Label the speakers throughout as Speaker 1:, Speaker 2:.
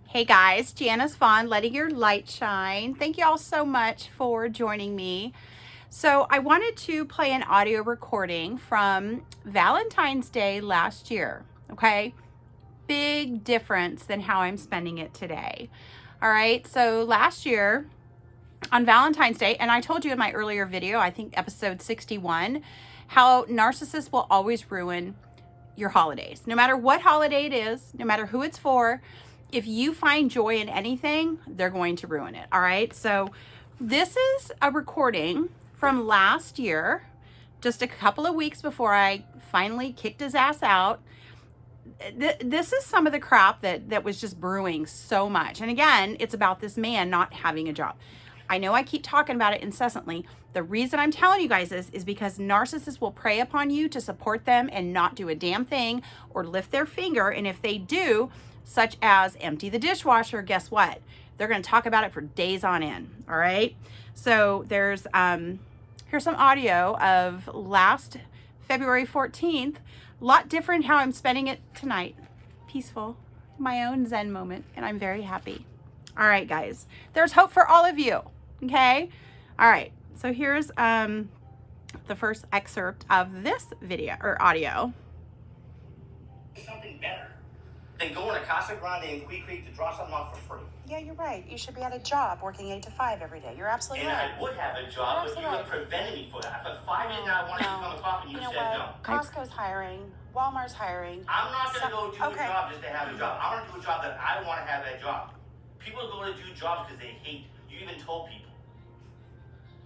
Speaker 1: Hey guys, Janice Vaughn, letting your light shine. Thank you all so much for joining me. So I wanted to play an audio recording from Valentine's Day last year, okay? Big difference than how I'm spending it today. All right, so last year on Valentine's Day, and I told you in my earlier video, I think episode 61, how narcissists will always ruin your holidays. No matter what holiday it is, no matter who it's for, if you find joy in anything, they're going to ruin it. All right. So this is a recording from last year, just a couple of weeks before I finally kicked his ass out. This is some of the crap that was just brewing so much. And again, it's about this man not having a job. I know I keep talking about it incessantly. The reason I'm telling you guys this is because narcissists will prey upon you to support them and not do a damn thing or lift their finger. And if they do, such as empty the dishwasher, guess what? They're going to talk about it for days on end. All right. So here's some audio of last February 14th. A lot different how I'm spending it tonight. Peaceful, my own Zen moment, and I'm very happy. All right, guys, there's hope for all of you. Okay. All right. So here's the first excerpt of this video or audio.
Speaker 2: Something better than going to Casa Grande and Quee Creek to draw something off for free.
Speaker 3: Yeah, you're right. You should be at a job working 8 to 5 every day. You're absolutely
Speaker 2: And
Speaker 3: right.
Speaker 2: I would have a job, but you were preventing me for that. For 5 years now, I wanted to become a cop, and you
Speaker 3: know
Speaker 2: said no.
Speaker 3: what? Costco's hiring. Walmart's hiring.
Speaker 2: I'm not going to go do
Speaker 3: okay.
Speaker 2: a job just to have a job. I want to do a job that I want to have that job. People go to do jobs because they hate. You even told people.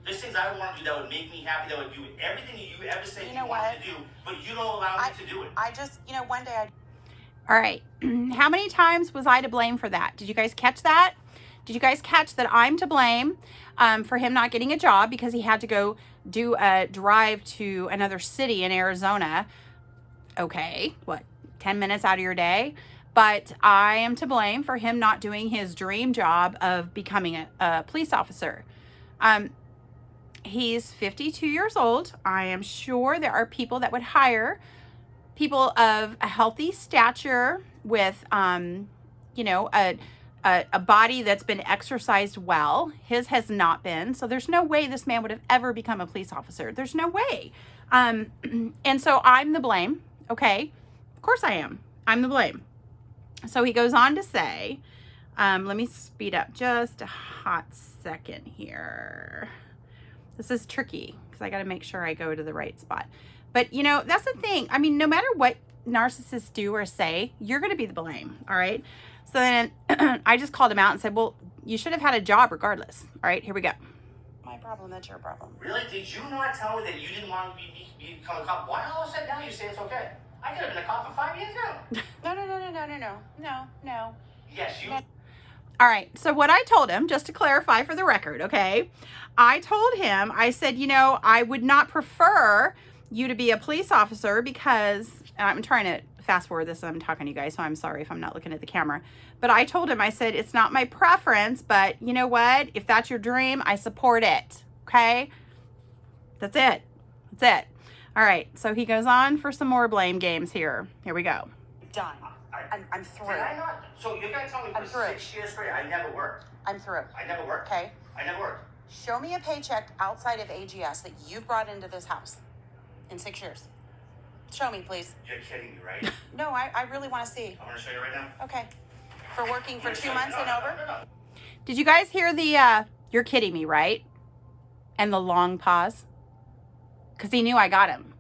Speaker 2: There's things I want to do that would make me happy, that would do everything you ever said you wanted to do, but you don't allow me to do it.
Speaker 3: I just, one day I...
Speaker 1: All right. How many times was I to blame for that? Did you guys catch that? Did you guys catch that I'm to blame for him not getting a job because he had to go do a drive to another city in Arizona? Okay, what, 10 minutes out of your day? But I am to blame for him not doing his dream job of becoming a police officer. He's 52 years old. I am sure there are people that would hire people of a healthy stature with, a body that's been exercised well. His has not been. So there's no way this man would have ever become a police officer. There's no way. And so I'm the blame. Okay. Of course I am. I'm the blame. So he goes on to say, let me speed up just a hot second here. This is tricky because I got to make sure I go to the right spot. But, that's the thing. I mean, no matter what narcissists do or say, you're going to be the blame. All right. So then I just called him out and said, well, you should have had a job regardless. All right, here we go.
Speaker 3: My problem, that's your problem.
Speaker 2: Really? Did you not tell me that you didn't want to become a cop? Why all of a sudden now you say it's okay? I could have been a cop for 5 years ago.
Speaker 3: No.
Speaker 2: Yes, you...
Speaker 1: All right, so what I told him, just to clarify for the record, okay, I told him, I said, I would not prefer you to be a police officer because, and I'm trying to fast forward this, I'm talking to you guys, so I'm sorry if I'm not looking at the camera, but I told him, I said, it's not my preference, but you know what, if that's your dream, I support it, okay? That's it. All right, so he goes on for some more blame games here. Here we go.
Speaker 3: Done. I'm through.
Speaker 2: Did I not? So you're going to tell me for 6 years straight I never worked?
Speaker 3: I'm through.
Speaker 2: I never worked.
Speaker 3: Okay.
Speaker 2: I never worked.
Speaker 3: Show me a paycheck outside of AGS that you've brought into this house in 6 years. Show me, please.
Speaker 2: You're kidding me, right?
Speaker 3: No, I really want to see.
Speaker 2: I'm going to show you right now.
Speaker 3: Okay. For working for 2 months and over?
Speaker 2: No.
Speaker 1: Did you guys hear the, you're kidding me, right? And the long pause? Because he knew I got him.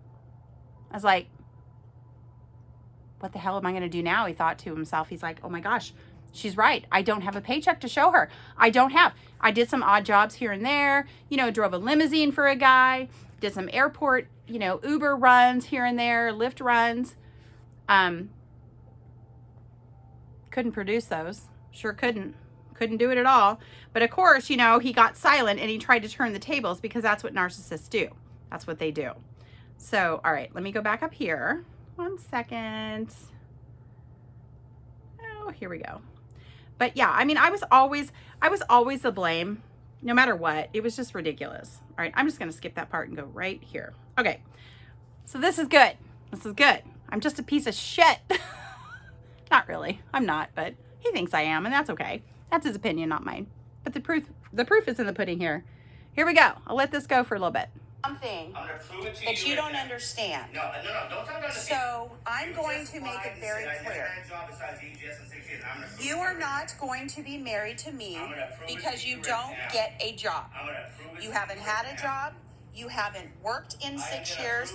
Speaker 1: I was like, what the hell am I going to do now? He thought to himself. He's like, oh my gosh, she's right. I don't have a paycheck to show her. I did some odd jobs here and there, drove a limousine for a guy, did some airport, Uber runs here and there, Lyft runs. Couldn't produce those. Sure couldn't do it at all. But of course, he got silent and he tried to turn the tables because that's what narcissists do. That's what they do. So, all right, let me go back up here. 1 second. Oh, here we go. But yeah, I mean, I was always the blame, no matter what. It was just ridiculous. All right, I'm just gonna skip that part and go right here. Okay, so this is good. I'm just a piece of shit. Not really, I'm not, but He thinks I am, and that's okay. That's his opinion, not mine. But the proof is in the pudding here. Here we go. I'll let this go for a little bit.
Speaker 3: Something
Speaker 2: I'm gonna prove it to
Speaker 3: that you
Speaker 2: right
Speaker 3: don't
Speaker 2: now.
Speaker 3: understand.
Speaker 2: No, don't tell me to
Speaker 3: So I'm going to make it very clear. You are not going to be married to me because you don't get a job. You haven't had a job. You haven't worked in 6 years.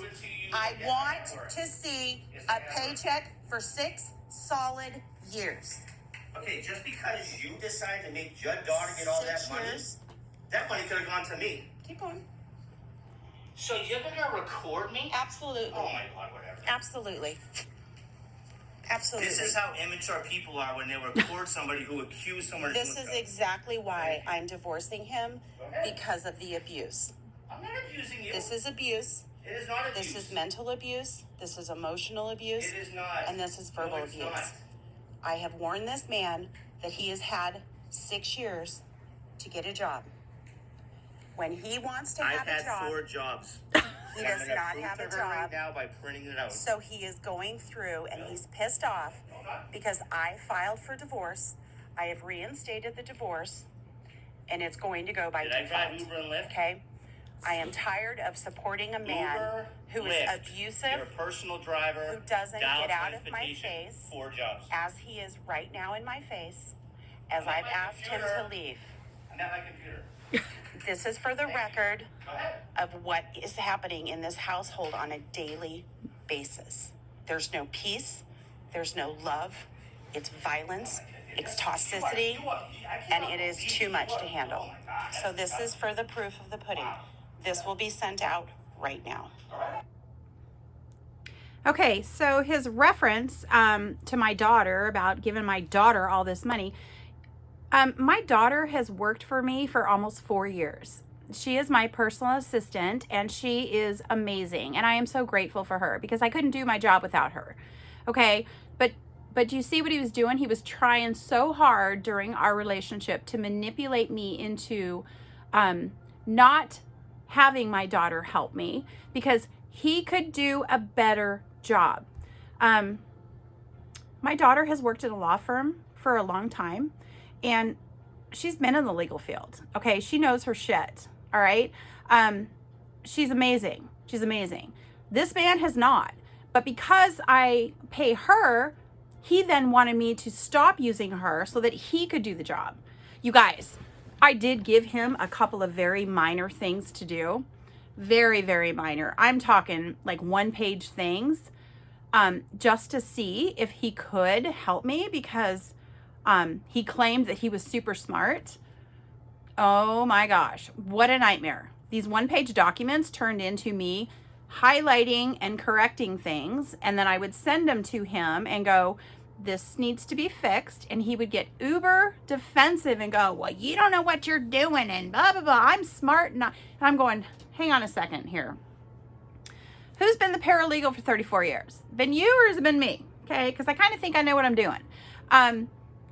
Speaker 3: I want to see a paycheck for 6 solid years.
Speaker 2: Okay, just because you decide to make your daughter get all that money, that money could have gone to me.
Speaker 3: Keep going.
Speaker 2: So you're gonna record me?
Speaker 3: Absolutely.
Speaker 2: Oh my God, whatever.
Speaker 3: Absolutely. Absolutely.
Speaker 2: This is how immature people are when they record somebody who accused someone.
Speaker 3: This is exactly why I'm divorcing him, because of the abuse.
Speaker 2: I'm not abusing you.
Speaker 3: This is abuse.
Speaker 2: It is not abuse.
Speaker 3: This is mental abuse. This is emotional abuse.
Speaker 2: It is not.
Speaker 3: And this is verbal abuse.
Speaker 2: Not.
Speaker 3: I have warned this man that he has had 6 years to get a job. When he wants to have a job,
Speaker 2: I've had 4 jobs.
Speaker 3: He does not have a job
Speaker 2: right now by printing it out.
Speaker 3: So he is going through, and he's pissed off because I filed for divorce. I have reinstated the divorce, and it's going to go by default.
Speaker 2: Did I drive Uber and Lyft?
Speaker 3: Okay. I am tired of supporting a man
Speaker 2: Uber,
Speaker 3: who is
Speaker 2: Lyft.
Speaker 3: abusive,
Speaker 2: You're a personal driver,
Speaker 3: who doesn't
Speaker 2: dial
Speaker 3: get out of my
Speaker 2: transportation,
Speaker 3: face,
Speaker 2: 4 jobs.
Speaker 3: as he is right now in my face, as
Speaker 2: I'm at
Speaker 3: I've
Speaker 2: my
Speaker 3: asked him
Speaker 2: computer.
Speaker 3: to leave.
Speaker 2: I'm at my computer.
Speaker 3: This is for the record
Speaker 2: Go ahead.
Speaker 3: of what is happening in this household on a daily basis. There's no peace. There's no love. It's violence. It's toxicity. And it is too much to handle. So this is for the proof of the pudding. This will be sent out right now.
Speaker 1: Okay, so his reference to my daughter about giving my daughter all this money. My daughter has worked for me for almost 4 years. She is my personal assistant, and she is amazing. And I am so grateful for her because I couldn't do my job without her. Okay, but you see what he was doing? He was trying so hard during our relationship to manipulate me into not having my daughter help me because he could do a better job. My daughter has worked at a law firm for a long time, and she's been in the legal field. Okay, she knows her shit. All right, she's amazing. She's amazing. This man has not, but because I pay her, he then wanted me to stop using her so that he could do the job. You guys, I did give him a couple of very minor things to do. Very, very minor. I'm talking like 1-page things, just to see if he could help me because he claimed that he was super smart. Oh my gosh, what a nightmare. These 1-page documents turned into me highlighting and correcting things, and then I would send them to him and go, this needs to be fixed, and he would get uber defensive and go, well, you don't know what you're doing, and blah, blah, blah, I'm smart. And I'm going, hang on a second here. Who's been the paralegal for 34 years? Been you or has it been me? Okay, because I kind of think I know what I'm doing.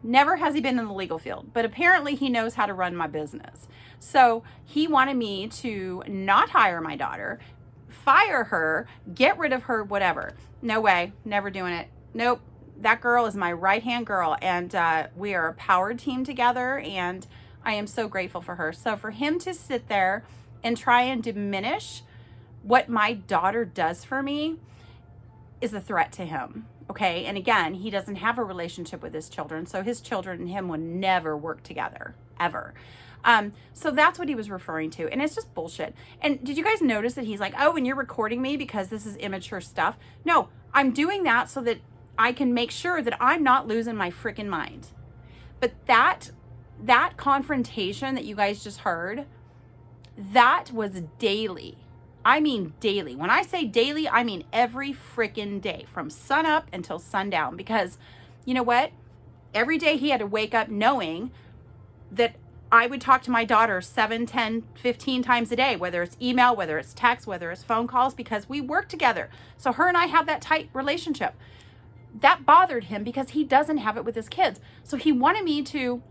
Speaker 1: Never has he been in the legal field, but apparently he knows how to run my business. So he wanted me to not hire my daughter, fire her, get rid of her, whatever. No way, never doing it. Nope, that girl is my right-hand girl, and we are a power team together, and I am so grateful for her. So for him to sit there and try and diminish what my daughter does for me is a threat to him. Okay, and again, he doesn't have a relationship with his children, so his children and him would never work together, ever. So that's what he was referring to, and it's just bullshit. And did you guys notice that he's like, oh, and you're recording me because this is immature stuff? No, I'm doing that so that I can make sure that I'm not losing my freaking mind. But that confrontation that you guys just heard, that was daily. I mean daily. When I say daily, I mean every freaking day from sun up until sundown. Because you know what? Every day he had to wake up knowing that I would talk to my daughter 7, 10, 15 times a day, whether it's email, whether it's text, whether it's phone calls, because we work together. So her and I have that tight relationship. That bothered him because he doesn't have it with his kids. So he wanted me to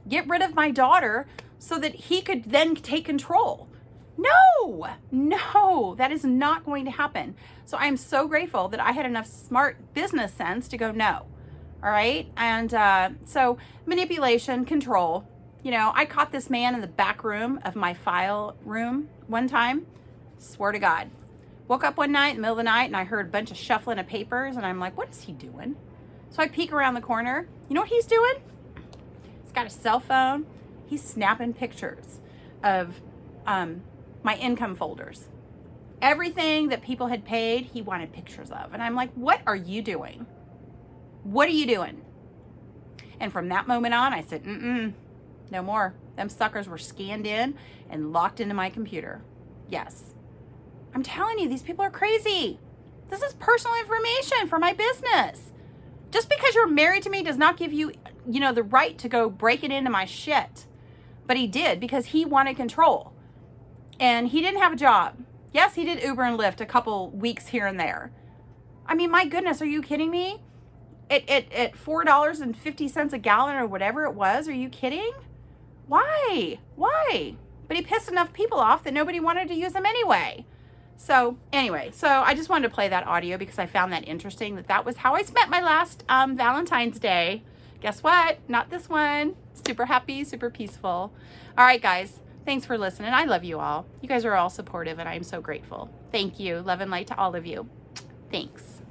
Speaker 1: get rid of my daughter so that he could then take control. No, that is not going to happen. So I'm so grateful that I had enough smart business sense to go, no, All right. And so manipulation, control. You know, I caught this man in the back room of my file room one time. Swear to God. Woke up one night in the middle of the night and I heard a bunch of shuffling of papers and I'm like, what is he doing? So I peek around the corner. You know what he's doing? He's got a cell phone. He's snapping pictures of my income folders. Everything that people had paid, he wanted pictures of. And I'm like, what are you doing? What are you doing? And from that moment on, I said, no more. Them suckers were scanned in and locked into my computer. Yes. I'm telling you, these people are crazy. This is personal information for my business. Just because you're married to me does not give you, the right to go break it into my shit. But he did because he wanted control. And he didn't have a job. Yes, he did Uber and Lyft a couple weeks here and there. I mean, my goodness, are you kidding me? At $4.50 a gallon or whatever it was, are you kidding? Why? But he pissed enough people off that nobody wanted to use him anyway. So anyway, I just wanted to play that audio because I found that interesting, that was how I spent my last Valentine's Day. Guess what? Not this one. Super happy, super peaceful. All right, guys. Thanks for listening. I love you all. You guys are all supportive and I'm so grateful. Thank you. Love and light to all of you. Thanks.